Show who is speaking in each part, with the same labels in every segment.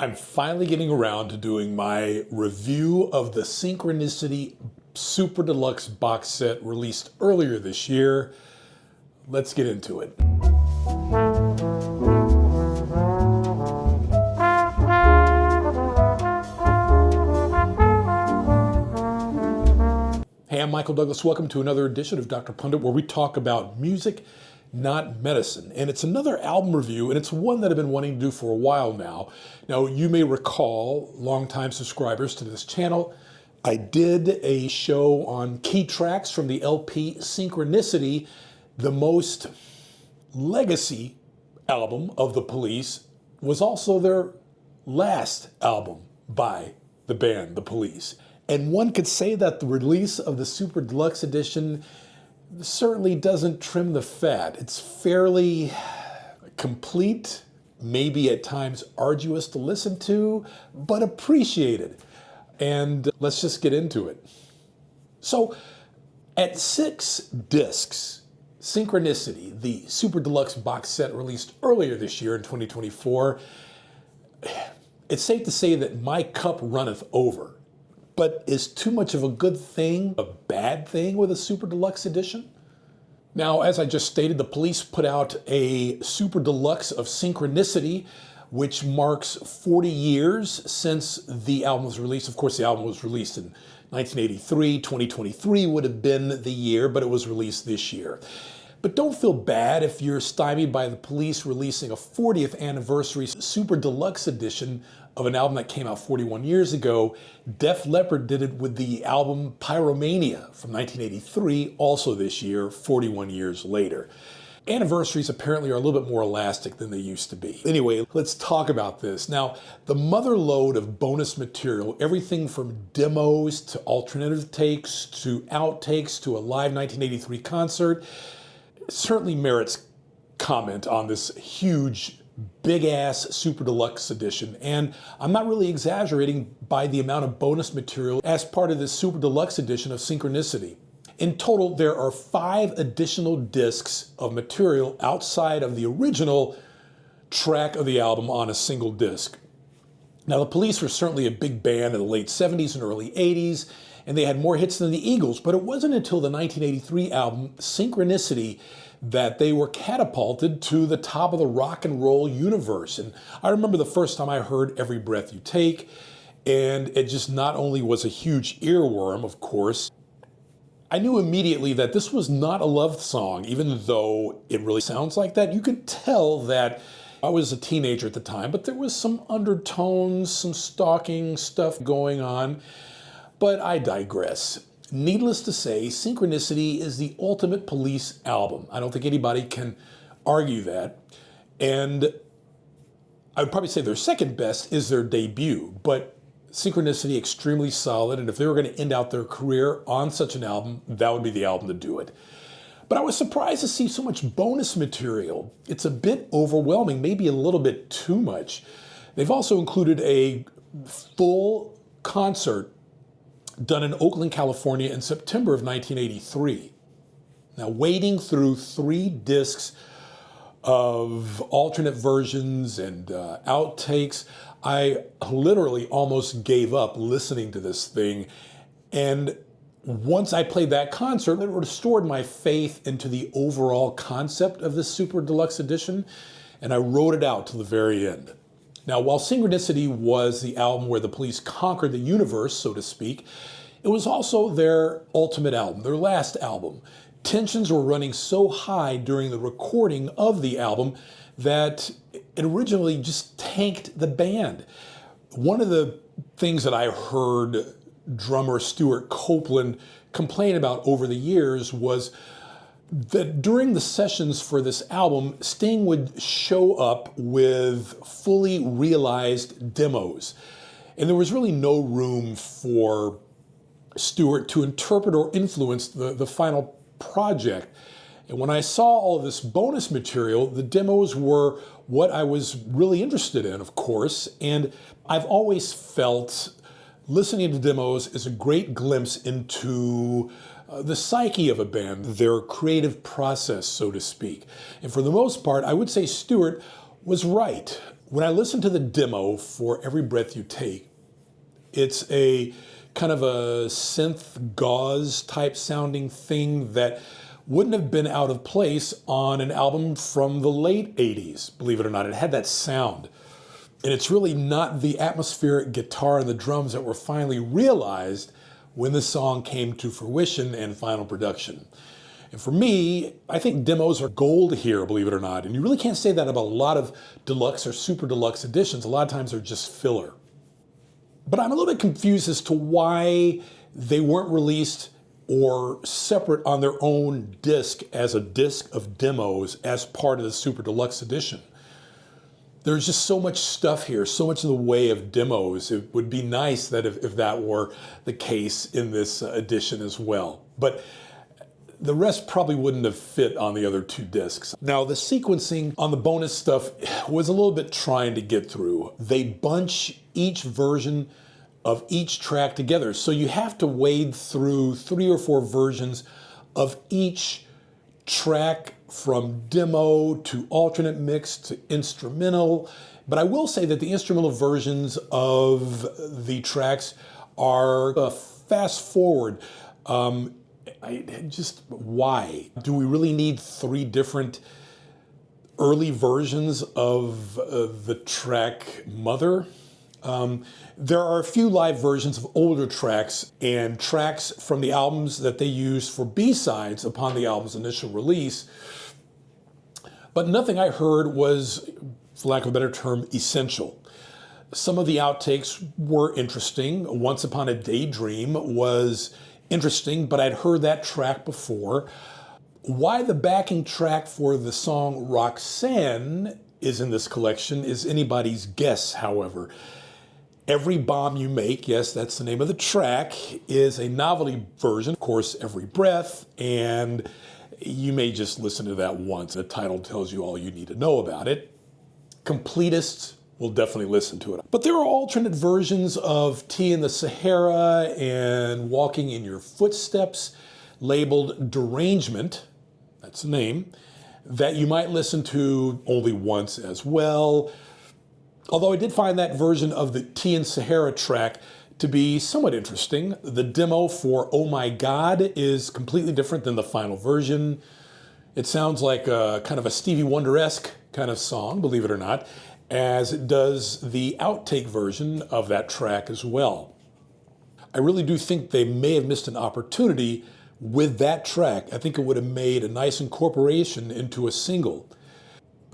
Speaker 1: I'm finally getting around to doing my review of the Synchronicity Super Deluxe box set released earlier this year. Let's get into it. Hey, I'm Michael Douglas. Welcome to another edition of Dr. Pundit, where we talk about music, not medicine. And it's another album review, and it's one that I've been wanting to do for a while now. Now, you may recall, longtime subscribers to this channel, I did a show on key tracks from the LP Synchronicity, the most legacy album of the Police, was also their last album by the band, the Police. And one could say that the release of the Super Deluxe Edition certainly doesn't trim the fat. It's fairly complete, maybe at times arduous to listen to, but appreciated. And let's just get into it. So at 6 discs, Synchronicity, the Super Deluxe box set released earlier this year in 2024, it's safe to say that my cup runneth over. But is too much of a good thing a bad thing with a Super Deluxe edition? Now, as I just stated, the Police put out a Super Deluxe of Synchronicity, which marks 40 years since the album was released. Of course, the album was released in 1983. 2023 would have been the year, but it was released this year. But don't feel bad if you're stymied by the Police releasing a 40th anniversary Super Deluxe edition of an album that came out 41 years ago. Def Leppard did it with the album Pyromania from 1983, also this year, 41 years later. Anniversaries apparently are a little bit more elastic than they used to be. Anyway, let's talk about this. Now, the mother lode of bonus material, everything from demos to alternative takes to outtakes to a live 1983 concert, certainly merits comment on this huge, big-ass Super Deluxe edition. And I'm not really exaggerating by the amount of bonus material as part of this Super Deluxe edition of Synchronicity. In total, there are 5 additional discs of material outside of the original track of the album on a single disc. Now, the Police were certainly a big band in the late 70s and early 80s, and they had more hits than the Eagles, but it wasn't until the 1983 album, Synchronicity, that they were catapulted to the top of the rock and roll universe. And I remember the first time I heard Every Breath You Take, and it just not only was a huge earworm, of course, I knew immediately that this was not a love song, even though it really sounds like that. You could tell that I was a teenager at the time, but there was some undertones, some stalking stuff going on. But I digress. Needless to say, Synchronicity is the ultimate Police album. I don't think anybody can argue that. And I would probably say their second best is their debut, but Synchronicity extremely solid, and if they were going to end out their career on such an album, that would be the album to do it. But I was surprised to see so much bonus material. It's a bit overwhelming, maybe a little bit too much. They've also included a full concert done in Oakland, California in September of 1983. Now, wading through 3 discs of alternate versions and outtakes, I literally almost gave up listening to this thing. And once I played that concert, it restored my faith into the overall concept of this Super Deluxe edition, and I wrote it out to the very end. Now, while Synchronicity was the album where the Police conquered the universe, so to speak, it was also their ultimate album, their last album. Tensions were running so high during the recording of the album that it originally just tanked the band. One of the things that I heard drummer Stuart Copeland complain about over the years was that during the sessions for this album, Sting would show up with fully realized demos. And there was really no room for Stuart to interpret or influence the final project. And when I saw all of this bonus material, the demos were what I was really interested in, of course. And I've always felt listening to demos is a great glimpse into the psyche of a band, their creative process, so to speak. And for the most part, I would say Stuart was right. When I listen to the demo for Every Breath You Take, it's a kind of a synth gauze type sounding thing that wouldn't have been out of place on an album from the late 80s, believe it or not. It had that sound. And it's really not the atmospheric guitar and the drums that were finally realized when the song came to fruition and final production. And for me, I think demos are gold here, believe it or not. And you really can't say that about a lot of deluxe or super deluxe editions. A lot of times they're just filler. But I'm a little bit confused as to why they weren't released or separate on their own disc as a disc of demos as part of the super deluxe edition. There's just so much stuff here, so much in the way of demos. It would be nice that if that were the case in this edition as well. But the rest probably wouldn't have fit on the other two discs. Now, the sequencing on the bonus stuff was a little bit trying to get through. They bunch each version of each track together. So you have to wade through 3 or 4 versions of each track, from demo to alternate mix to instrumental. But I will say that the instrumental versions of the tracks are fast forward. Why? Do we really need 3 different early versions of the track Mother? There are a few live versions of older tracks and tracks from the albums that they used for B-sides upon the album's initial release. But nothing I heard was, for lack of a better term, essential. Some of the outtakes were interesting. Once Upon a Daydream was interesting, but I'd heard that track before. Why the backing track for the song Roxanne is in this collection is anybody's guess, however. Every Bomb You Make, yes, that's the name of the track, is a novelty version. Of course, Every Breath, and you may just listen to that once. The title tells you all you need to know about it. Completists will definitely listen to it. But there are alternate versions of Tea in the Sahara and Walking in Your Footsteps, labeled Derangement, that's the name, that you might listen to only once as well. Although I did find that version of the Tea in Sahara track to be somewhat interesting. The demo for Oh My God is completely different than the final version. It sounds like a kind of a Stevie Wonder-esque kind of song, believe it or not, as it does the outtake version of that track as well. I really do think they may have missed an opportunity with that track. I think it would have made a nice incorporation into a single.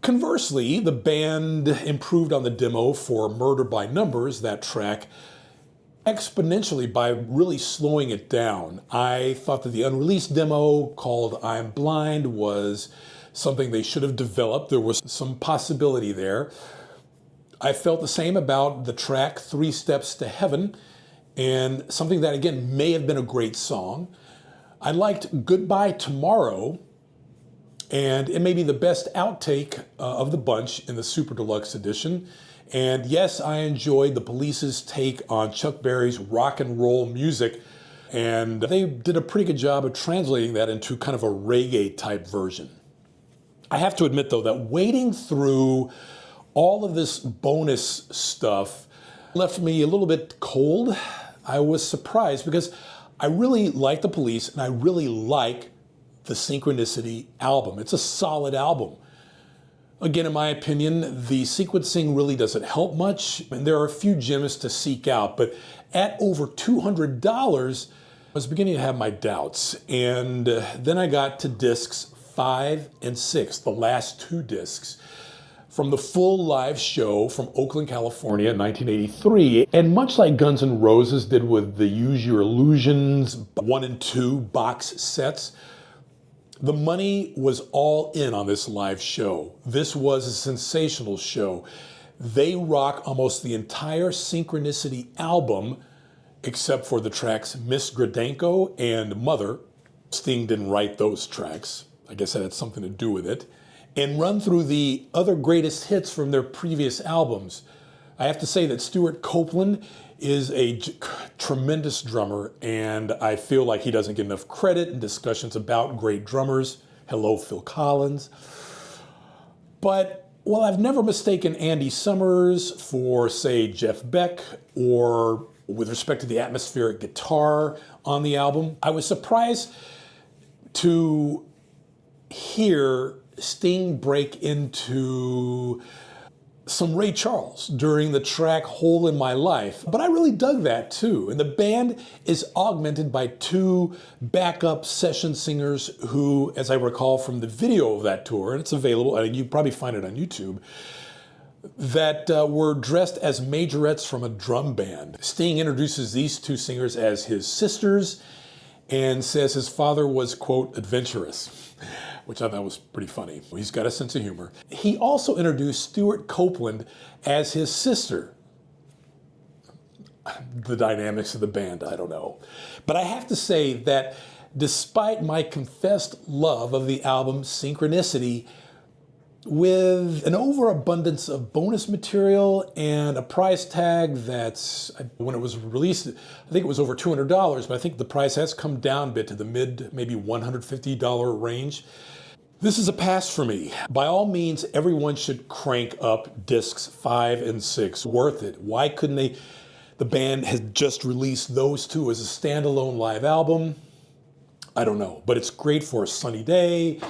Speaker 1: Conversely, the band improved on the demo for Murder by Numbers, that track, exponentially by really slowing it down. I thought that the unreleased demo called I'm Blind was something they should have developed. There was some possibility there. I felt the same about the track 3 Steps to Heaven, and something that, again, may have been a great song. I liked Goodbye Tomorrow, and it may be the best outtake of the bunch in the Super Deluxe edition. And yes, I enjoyed the Police's take on Chuck Berry's rock and roll music, and they did a pretty good job of translating that into kind of a reggae type version. I have to admit, though, that wading through all of this bonus stuff left me a little bit cold. I was surprised because I really like the Police and I really like the Synchronicity album. It's a solid album. Again, in my opinion, the sequencing really doesn't help much, and there are a few gems to seek out, but at over $200, I was beginning to have my doubts. And then I got to discs 5 and 6, the last 2 discs, from the full live show from Oakland, California in 1983. And much like Guns N' Roses did with the Use Your Illusions 1 and 2 box sets, the money was all in on this live show. This was a sensational show. They rock almost the entire Synchronicity album, except for the tracks Miss Gradenko and Mother. Sting didn't write those tracks. I guess that had something to do with it. And run through the other greatest hits from their previous albums. I have to say that Stuart Copeland is a tremendous drummer, and I feel like he doesn't get enough credit in discussions about great drummers. Hello, Phil Collins. But Well, I've never mistaken Andy Summers for, say, Jeff Beck, or with respect to the atmospheric guitar on the album. I was surprised to hear Sting break into some Ray Charles during the track Hole in My Life, but I really dug that too. And the band is augmented by two backup session singers who, as I recall from the video of that tour, and it's available, and you probably find it on YouTube, that were dressed as majorettes from a drum band. Sting introduces these two singers as his sisters and says his father was, quote, adventurous, which I thought was pretty funny. He's got a sense of humor. He also introduced Stuart Copeland as his sister. The dynamics of the band, I don't know. But I have to say that despite my confessed love of the album Synchronicity, with an overabundance of bonus material and a price tag that's, when it was released, I think it was over $200, but I think the price has come down a bit to the maybe $150 range. This is a pass for me. By all means, everyone should crank up discs 5 and 6. Worth it. Why couldn't they? The band has just released those two as a standalone live album. I don't know, but it's great for a sunny day,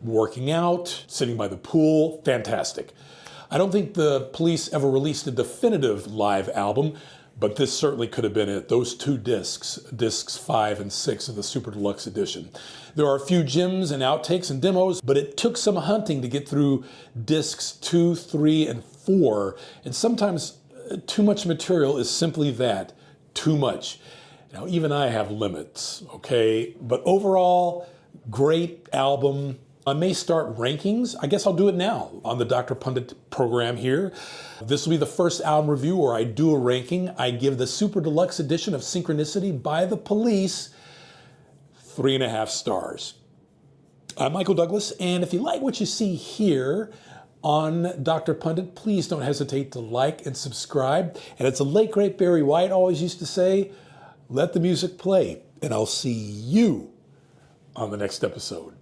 Speaker 1: working out, sitting by the pool. Fantastic. I don't think the Police ever released a definitive live album, but this certainly could have been it. Those two discs 5 and 6 of the Super Deluxe edition. There are a few gems and outtakes and demos, but it took some hunting to get through discs 2, 3, and 4. And sometimes too much material is simply that, too much. Now, even I have limits, okay? But overall, great album. I may start rankings. I guess I'll do it now on the Dr. Pundit program here. This will be the first album review where I do a ranking. I give the Super Deluxe edition of Synchronicity by the Police 3.5 stars. I'm Michael Douglas, and if you like what you see here on Dr. Pundit, please don't hesitate to like and subscribe. And it's a late great Barry White always used to say, let the music play, and I'll see you on the next episode.